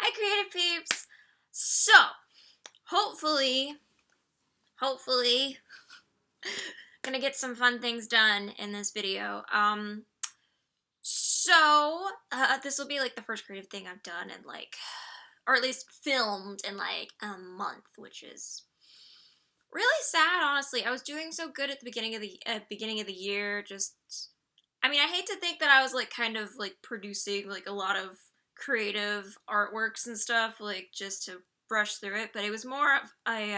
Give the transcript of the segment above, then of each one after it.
Hi, creative peeps. So, hopefully, hopefully, gonna get some fun things done in this video. This will be like the first creative thing I've done in like, or at least filmed in like a month, which is really sad, honestly. I was doing so good at the beginning of the year. I hate to think that I was like kind of like producing like a lot of creative artworks and stuff, like just to brush through it, but it was more of a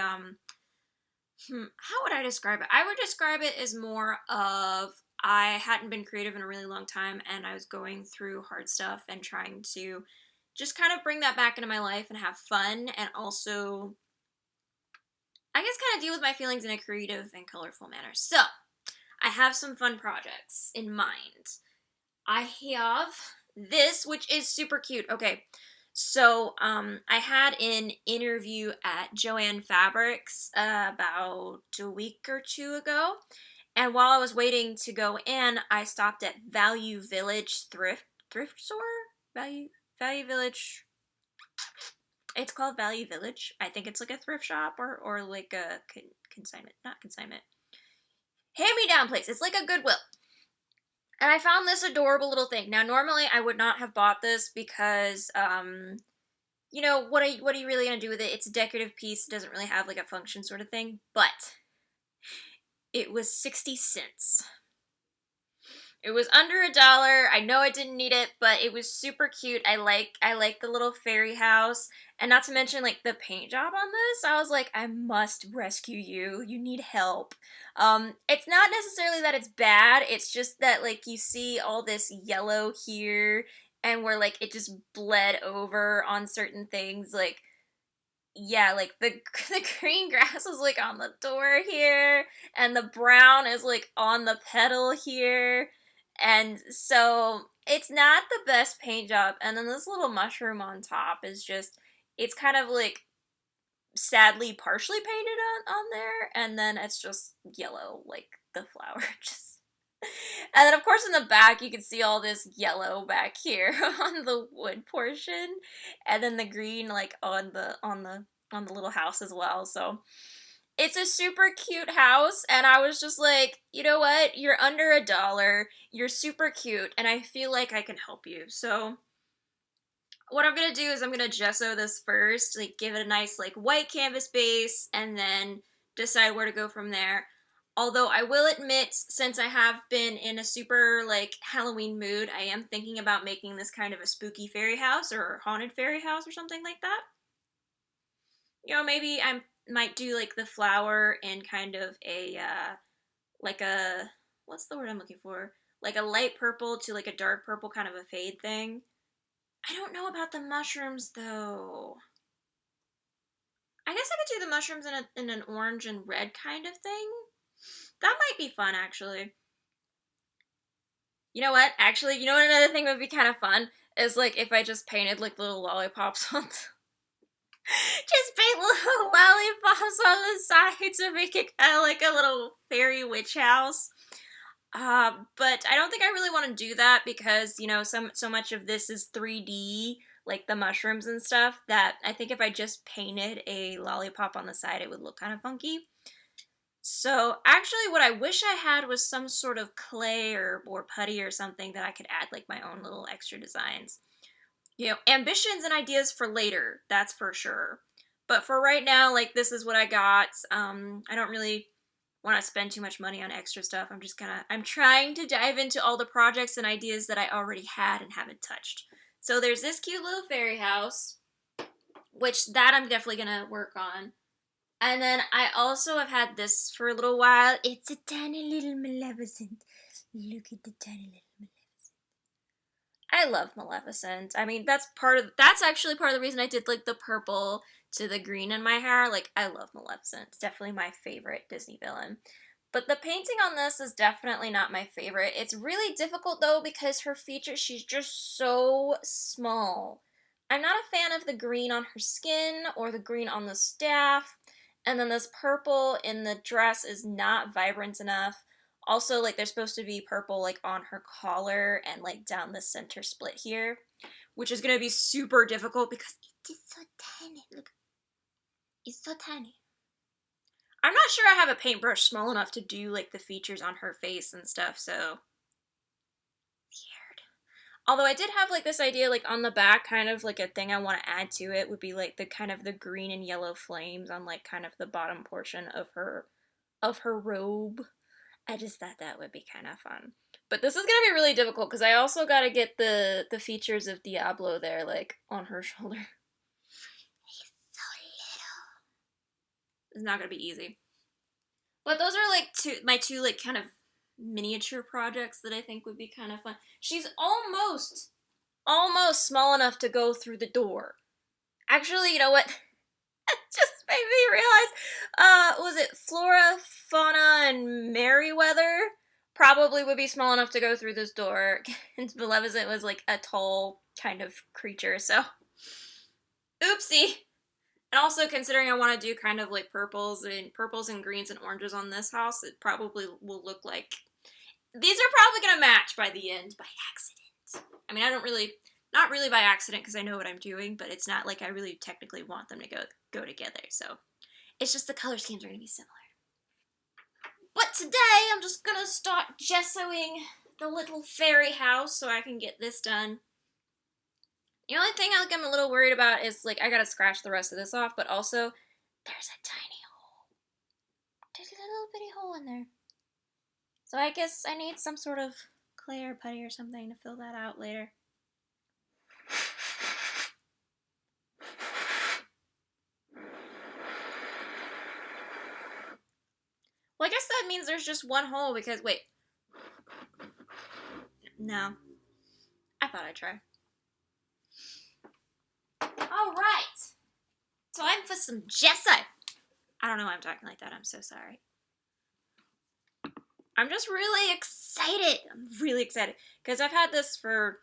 how would I describe it? I would describe it as more of I hadn't been creative in a really long time and I was going through hard stuff and trying to just kind of bring that back into my life and have fun and also I guess kind of deal with my feelings in a creative and colorful manner. So, I have some fun projects in mind. I have this, which is super cute. Okay, so I had an interview at Joann Fabrics about a week or two ago, and while I was waiting to go in, I stopped at Value Village thrift store. Value Village. It's called Value Village. I think it's like a thrift shop or like a consignment, not consignment. Hand-me-down place. It's like a Goodwill. And I found this adorable little thing. Now, normally I would not have bought this because, what are you really gonna do with it? It's a decorative piece. It doesn't really have like a function sort of thing. But it was 60 cents. It was under $1. I know I didn't need it, but it was super cute. I like the little fairy house, and not to mention like the paint job on this. I was like, I must rescue you. You need help. It's not necessarily that it's bad. It's just that like you see all this yellow here, and where like it just bled over on certain things. Like yeah, like the green grass is like on the door here, and the brown is like on the petal here. And so it's not the best paint job. And then this little mushroom on top is just, it's kind of like sadly partially painted on there. And then it's just yellow, like the flower. Just. And then of course in the back you can see all this yellow back here on the wood portion. And then the green like on the little house as well. So it's a super cute house, and I was just like, you know what? You're under $1. You're super cute, and I feel like I can help you. So what I'm gonna do is I'm gonna gesso this first, like give it a nice like white canvas base, and then decide where to go from there. Although I will admit, since I have been in a super like Halloween mood, I am thinking about making this kind of a spooky fairy house or haunted fairy house or something like that. Maybe I might do like the flower in kind of a like a what's the word I'm looking for? Like a light purple to like a dark purple kind of a fade thing. I don't know about the mushrooms though. I guess I could do the mushrooms in an orange and red kind of thing. That might be fun actually. You know what? Actually, you know what another thing would be kind of fun is like if I just painted like little lollipops on just paint little lollipops on the side to make it kind of like a little fairy witch house. But I don't think I really want to do that because, so much of this is 3D, like the mushrooms and stuff, that I think if I just painted a lollipop on the side, it would look kind of funky. So actually what I wish I had was some sort of clay or putty or something that I could add like my own little extra designs. Ambitions and ideas for later, that's for sure. But for right now, like, this is what I got. I don't really want to spend too much money on extra stuff. I'm trying to dive into all the projects and ideas that I already had and haven't touched. So there's this cute little fairy house, which that I'm definitely gonna work on. And then I also have had this for a little while. It's a tiny little Maleficent. Look at the tiny little Maleficent. I love Maleficent. That's actually part of the reason I did like the purple to the green in my hair. Like, I love Maleficent. It's definitely my favorite Disney villain. But the painting on this is definitely not my favorite. It's really difficult though because her features, she's just so small. I'm not a fan of the green on her skin or the green on the staff. And then this purple in the dress is not vibrant enough. Also, like, there's supposed to be purple, like, on her collar and, like, down the center split here, which is going to be super difficult because it's so tiny. Look, it's so tiny. I'm not sure I have a paintbrush small enough to do like the features on her face and stuff, so weird. Although I did have like this idea, like on the back, kind of like a thing I want to add to it would be like the kind of the green and yellow flames on like kind of the bottom portion of her robe. I just thought that would be kind of fun. But this is gonna be really difficult because I also gotta get the features of Diablo there, like on her shoulder. He's so little. It's not gonna be easy. But those are like my two like kind of miniature projects that I think would be kind of fun. She's almost small enough to go through the door. Actually, you know what? It just made me realize, was it Flora, Fauna, and Merryweather? Probably would be small enough to go through this door. And Maleficent was like a tall kind of creature, so oopsie. And also, considering I want to do kind of like purples and greens and oranges on this house, it probably will look like these are probably gonna match by the end by accident. I mean, not really by accident because I know what I'm doing, but it's not like I really technically want them to go together. So it's just the color schemes are gonna be similar. But today I'm just gonna start gessoing the little fairy house so I can get this done. The only thing I'm a little worried about is like I gotta scratch the rest of this off, but also there's a tiny hole. There's a little bitty hole in there. So I guess I need some sort of clay or putty or something to fill that out later. Well, I guess that means there's just one hole because, wait. No. I thought I'd try. Alright. Time for some gesso. I don't know why I'm talking like that. I'm so sorry. I'm just really excited. I'm really excited. Because I've had this for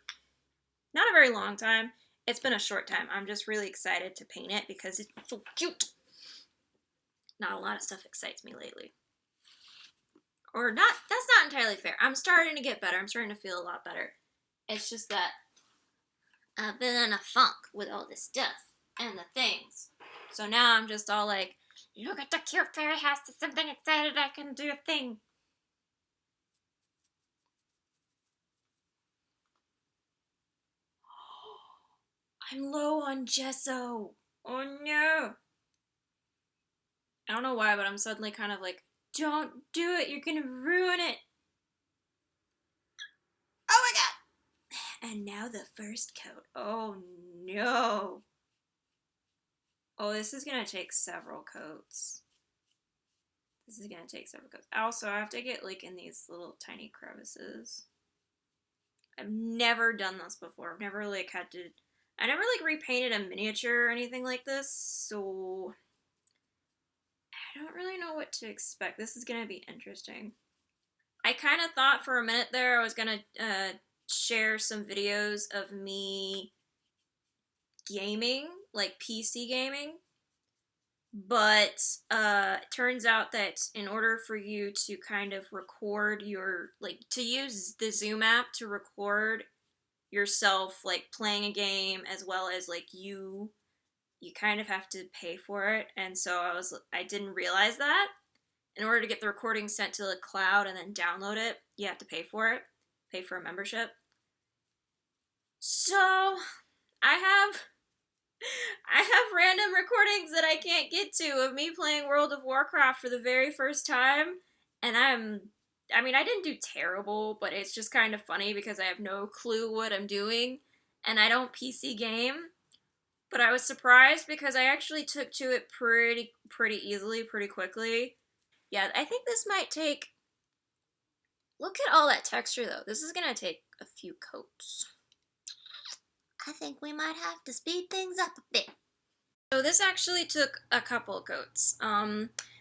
not a very long time. It's been a short time. I'm just really excited to paint it because it's so cute. Not a lot of stuff excites me lately. Or not, that's not entirely fair. I'm starting to get better. I'm starting to feel a lot better. It's just that I've been in a funk with all this stuff and the things. So now I'm just all like, look at the cute fairy house. There's something excited. I can do a thing. I'm low on gesso. Oh no. I don't know why, but I'm suddenly kind of like, don't do it. You're gonna ruin it. Oh my god. And now the first coat. Oh no. Oh, this is gonna take several coats. This is gonna take several coats. Also, I have to get like in these little tiny crevices. I've never done this before. I've never like had to. I never like repainted a miniature or anything like this, so I don't really know what to expect. This is gonna be interesting. I kind of thought for a minute there I was gonna share some videos of me gaming, like PC gaming. But it turns out that in order for you to kind of record your, like, to use the Zoom app to record yourself, like, playing a game as well as, like, you kind of have to pay for it. And so I didn't realize that. In order to get the recording sent to the cloud and then download it, you have to pay for it, pay for a membership. So I have random recordings that I can't get to of me playing World of Warcraft for the very first time, and I mean, I didn't do terrible, but it's just kind of funny because I have no clue what I'm doing, and I don't PC game, but I was surprised because I actually took to it pretty easily, pretty quickly. Yeah, I think this might take, look at all that texture though, this is gonna take a few coats. I think we might have to speed things up a bit. So this actually took a couple coats.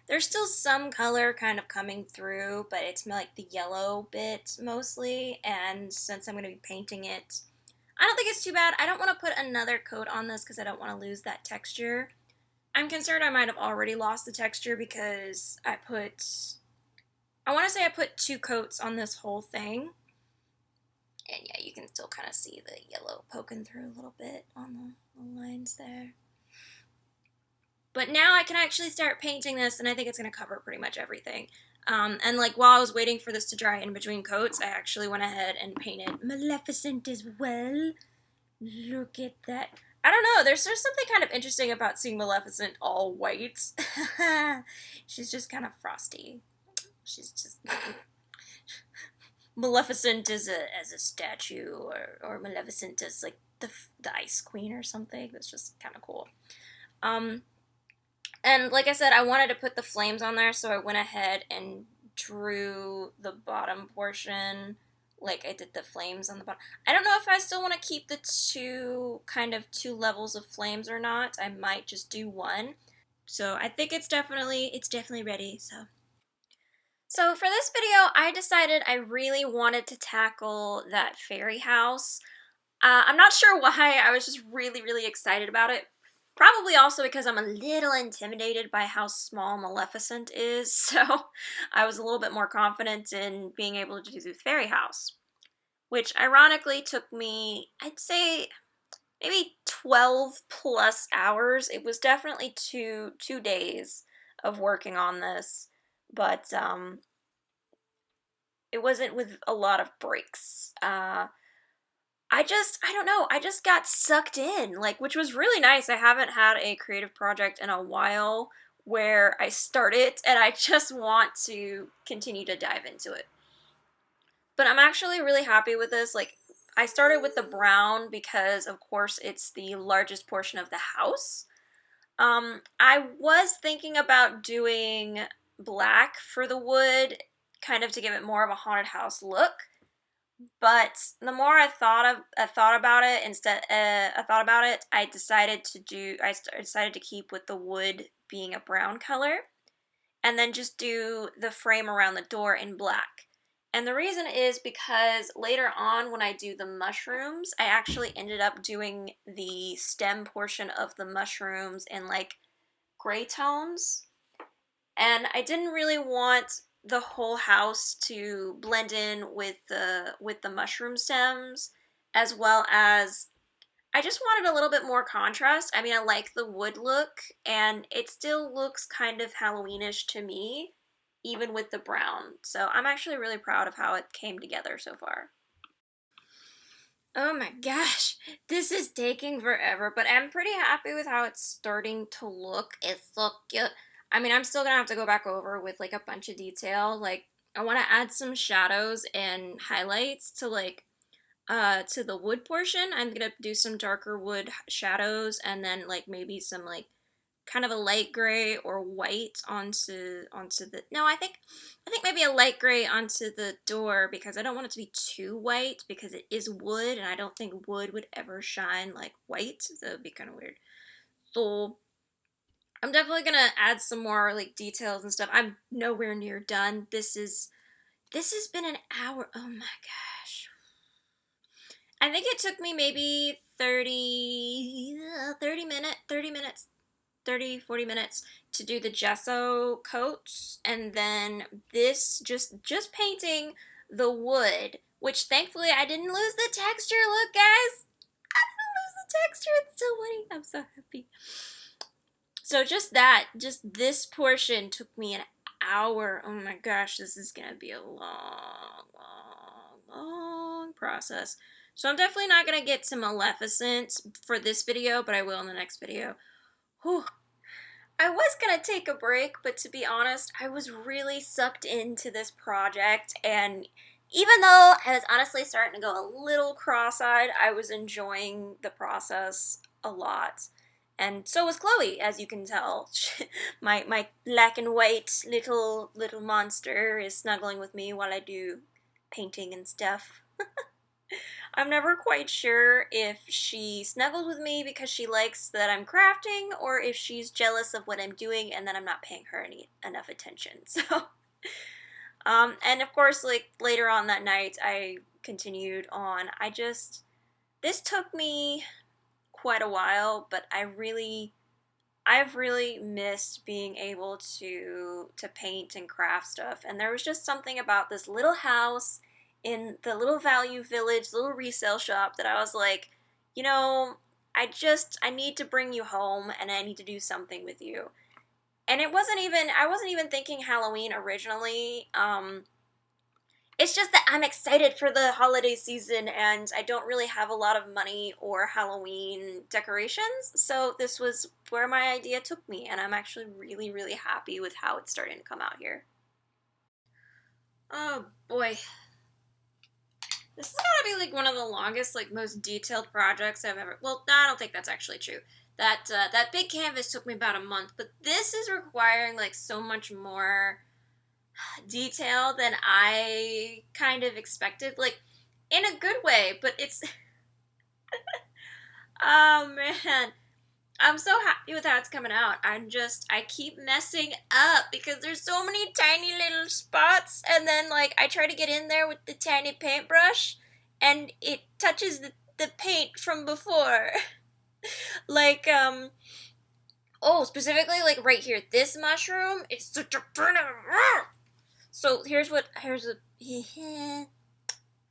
There's still some color kind of coming through, but it's like the yellow bit mostly, and since I'm going to be painting it, I don't think it's too bad. I don't want to put another coat on this because I don't want to lose that texture. I'm concerned I might have already lost the texture because I want to say I put 2 coats on this whole thing. And yeah, you can still kind of see the yellow poking through a little bit on the lines there. But now I can actually start painting this, and I think it's going to cover pretty much everything. And like while I was waiting for this to dry in between coats, I actually went ahead and painted Maleficent as well. Look at that. I don't know, there's just something kind of interesting about seeing Maleficent all white. She's just kind of frosty. She's just... Maleficent as a statue, or Maleficent as like the Ice Queen or something. That's just kind of cool. And like I said, I wanted to put the flames on there, so I went ahead and drew the bottom portion, like I did the flames on the bottom. I don't know if I still want to keep the two levels of flames or not. I might just do one. So I think it's definitely ready, So for this video, I decided I really wanted to tackle that fairy house. I'm not sure why, I was just really, really excited about it. Probably also because I'm a little intimidated by how small Maleficent is, so I was a little bit more confident in being able to do the fairy house. Which ironically took me, I'd say, maybe 12 plus hours. It was definitely two days of working on this, but it wasn't with a lot of breaks. I don't know, I just got sucked in, like, which was really nice. I haven't had a creative project in a while where I start it and I just want to continue to dive into it. But I'm actually really happy with this. Like, I started with the brown because, of course, it's the largest portion of the house. I was thinking about doing black for the wood, kind of to give it more of a haunted house look. But the more I thought about it, I decided to keep with the wood being a brown color, and then just do the frame around the door in black. And the reason is because later on when I do the mushrooms, I actually ended up doing the stem portion of the mushrooms in like gray tones. And I didn't really want the whole house to blend in with the mushroom stems, as well as I just wanted a little bit more contrast. I mean, I like the wood look, and it still looks kind of Halloweenish to me, even with the brown. So I'm actually really proud of how it came together so far. Oh my gosh, this is taking forever, but I'm pretty happy with how it's starting to look. It's so cute. I mean, I'm still gonna have to go back over with like a bunch of detail. Like, I want to add some shadows and highlights to like to the wood portion. I'm gonna do some darker wood shadows, and then like maybe some like kind of a light gray or white onto the, no, I think maybe a light gray onto the door, because I don't want it to be too white because it is wood, and I don't think wood would ever shine like white. That would be kind of weird. So I'm definitely gonna add some more like details and stuff. I'm nowhere near done. This has been an hour. Oh my gosh. I think it took me maybe 40 minutes to do the gesso coats, and then this just painting the wood, which thankfully I didn't lose the texture. Look, guys, I didn't lose the texture. It's still winning. I'm so happy. So just this portion took me an hour. Oh my gosh, this is gonna be a long process. So I'm definitely not gonna get to Maleficent for this video, but I will in the next video. Whew. I was gonna take a break, but to be honest, I was really sucked into this project, and even though I was honestly starting to go a little cross-eyed, I was enjoying the process a lot. And so was Chloe, as you can tell. My black and white little monster is snuggling with me while I do painting and stuff. I'm never quite sure if she snuggles with me because she likes that I'm crafting, or if she's jealous of what I'm doing and that I'm not paying her enough attention. So, and of course, like later on that night, I continued on. This took me quite a while, but I've really missed being able to paint and craft stuff. And there was just something about this little house in the little Value Village, little resale shop that I was like, you know, I need to bring you home and I need to do something with you. And I wasn't even thinking Halloween originally. It's just that I'm excited for the holiday season and I don't really have a lot of money or Halloween decorations. So this was where my idea took me, and I'm actually really, really happy with how it's starting to come out here. Oh boy. This has gotta be like one of the longest, like most detailed projects I've ever. Well, no, I don't think that's actually true. That big canvas took me about a month, but this is requiring like so much more detail than I kind of expected. Like in a good way, but it's oh man. I'm so happy with how it's coming out. I keep messing up because there's so many tiny little spots, and then, like, I try to get in there with the tiny paintbrush, and it touches the paint from before. like, oh, specifically, like, right here, this mushroom is such a pretty. So, here's a.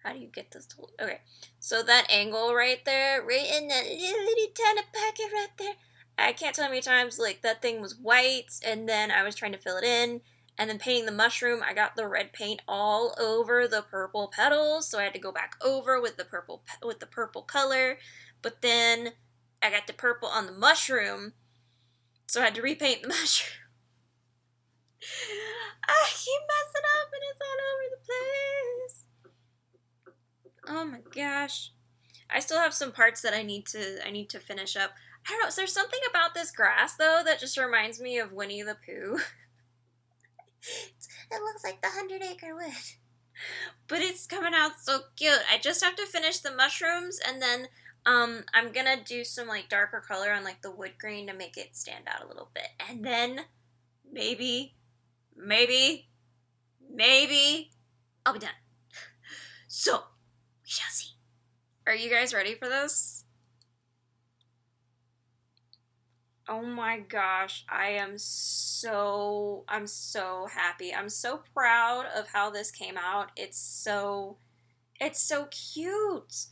How do you get this tool? Okay, so that angle right there, right in that little tiny pocket right there. I can't tell how many times, like, that thing was white, and then I was trying to fill it in, and then painting the mushroom, I got the red paint all over the purple petals, so I had to go back over with the purple color, but then I got the purple on the mushroom, so I had to repaint the mushroom. I keep messing up, and it's all over the place. Oh my gosh. I still have some parts that I need to finish up. I don't know, is there something about this grass though that just reminds me of Winnie the Pooh? It looks like the 100-Acre Wood. But it's coming out so cute. I just have to finish the mushrooms, and then I'm gonna do some like darker color on like the wood grain to make it stand out a little bit. And then maybe maybe I'll be done. So, we shall see. Are you guys ready for this? Oh my gosh, I'm so happy. I'm so proud of how this came out. It's so cute.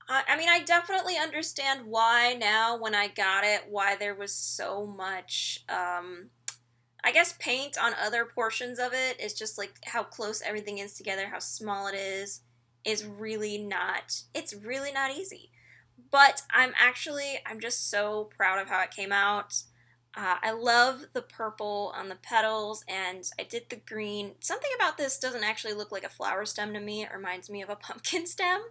I mean, I definitely understand why now when I got it, why there was so much I guess paint on other portions of it. It's just like how close everything is together, how small it is it's really not easy. But I'm just so proud of how it came out. I love the purple on the petals, and I did the green. Something about this doesn't actually look like a flower stem to me. It reminds me of a pumpkin stem.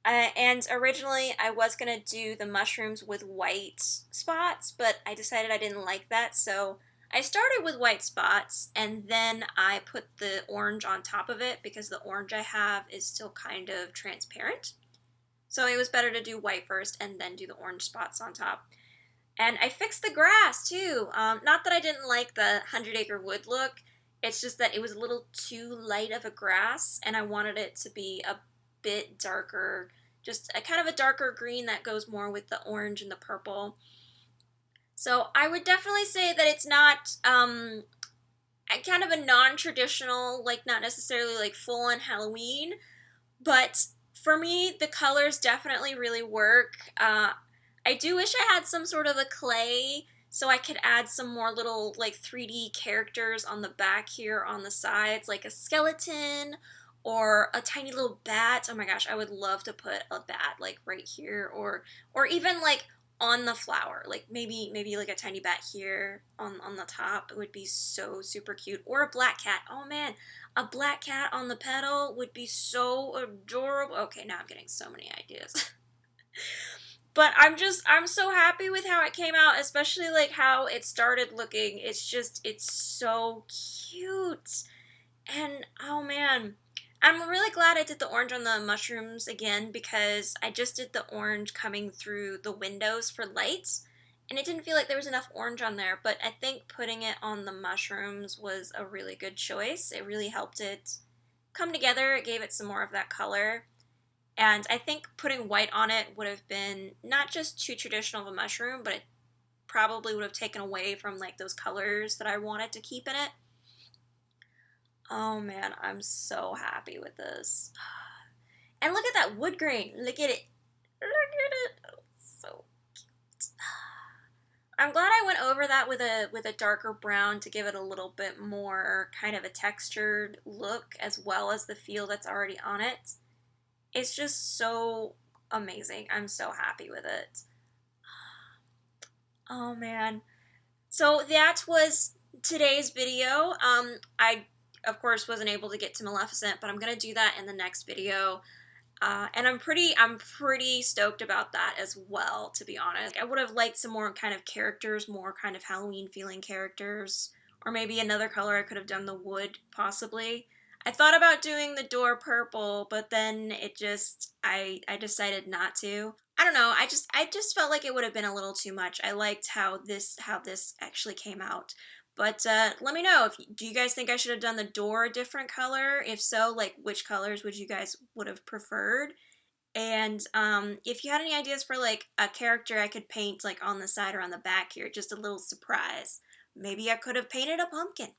And originally I was going to do the mushrooms with white spots, but I decided I didn't like that, so I started with white spots, and then I put the orange on top of it because the orange I have is still kind of transparent. So it was better to do white first and then do the orange spots on top. And I fixed the grass too. Not that I didn't like the 100-Acre Wood look, it's just that it was a little too light of a grass, and I wanted it to be a bit darker, just a kind of a darker green that goes more with the orange and the purple. So I would definitely say that it's not kind of a non-traditional, like not necessarily like full-on Halloween, but for me the colors definitely really work. I do wish I had some sort of a clay so I could add some more little like 3D characters on the back here on the sides, like a skeleton or a tiny little bat. Oh my gosh, I would love to put a bat like right here, or even like on the flower, like maybe like a tiny bat here on the top. It would be so super cute. Or a black cat. Oh man, a black cat on the petal would be so adorable. Okay, now I'm getting so many ideas. But I'm so happy with how it came out, especially like how it started looking. It's so cute. And oh man, I'm really glad I did the orange on the mushrooms again, because I just did the orange coming through the windows for lights, and it didn't feel like there was enough orange on there, but I think putting it on the mushrooms was a really good choice. It really helped it come together. It gave it some more of that color. And I think putting white on it would have been not just too traditional of a mushroom, but it probably would have taken away from like those colors that I wanted to keep in it. Oh man, I'm so happy with this. And look at that wood grain. Look at it. Look at it. Oh, so cute. I'm glad I went over that with a darker brown to give it a little bit more kind of a textured look as well as the feel that's already on it. It's just so amazing. I'm so happy with it. Oh man. So that was today's video. I of course wasn't able to get to Maleficent, but I'm gonna do that in the next video. And I'm pretty stoked about that as well, to be honest. I would have liked some more kind of characters, more kind of Halloween feeling characters, or maybe another color. I could have done the wood, possibly. I thought about doing the door purple, but then I decided not to. I don't know. I just felt like it would have been a little too much. I liked how this actually came out. But let me know, if do you guys think I should have done the door a different color? If so, like which colors would you guys would have preferred? And if you had any ideas for like a character I could paint like on the side or on the back here, just a little surprise. Maybe I could have painted a pumpkin.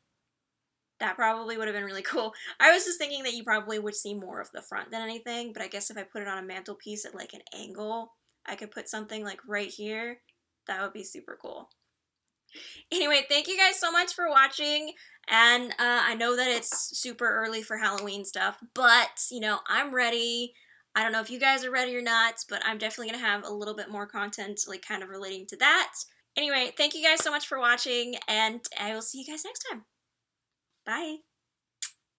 That probably would have been really cool. I was just thinking that you probably would see more of the front than anything, but I guess if I put it on a mantelpiece at like an angle, I could put something like right here. That would be super cool. Anyway, thank you guys so much for watching. And I know that it's super early for Halloween stuff, but I'm ready. I don't know if you guys are ready or not, but I'm definitely going to have a little bit more content, like kind of relating to that. Anyway, thank you guys so much for watching, and I will see you guys next time. Bye.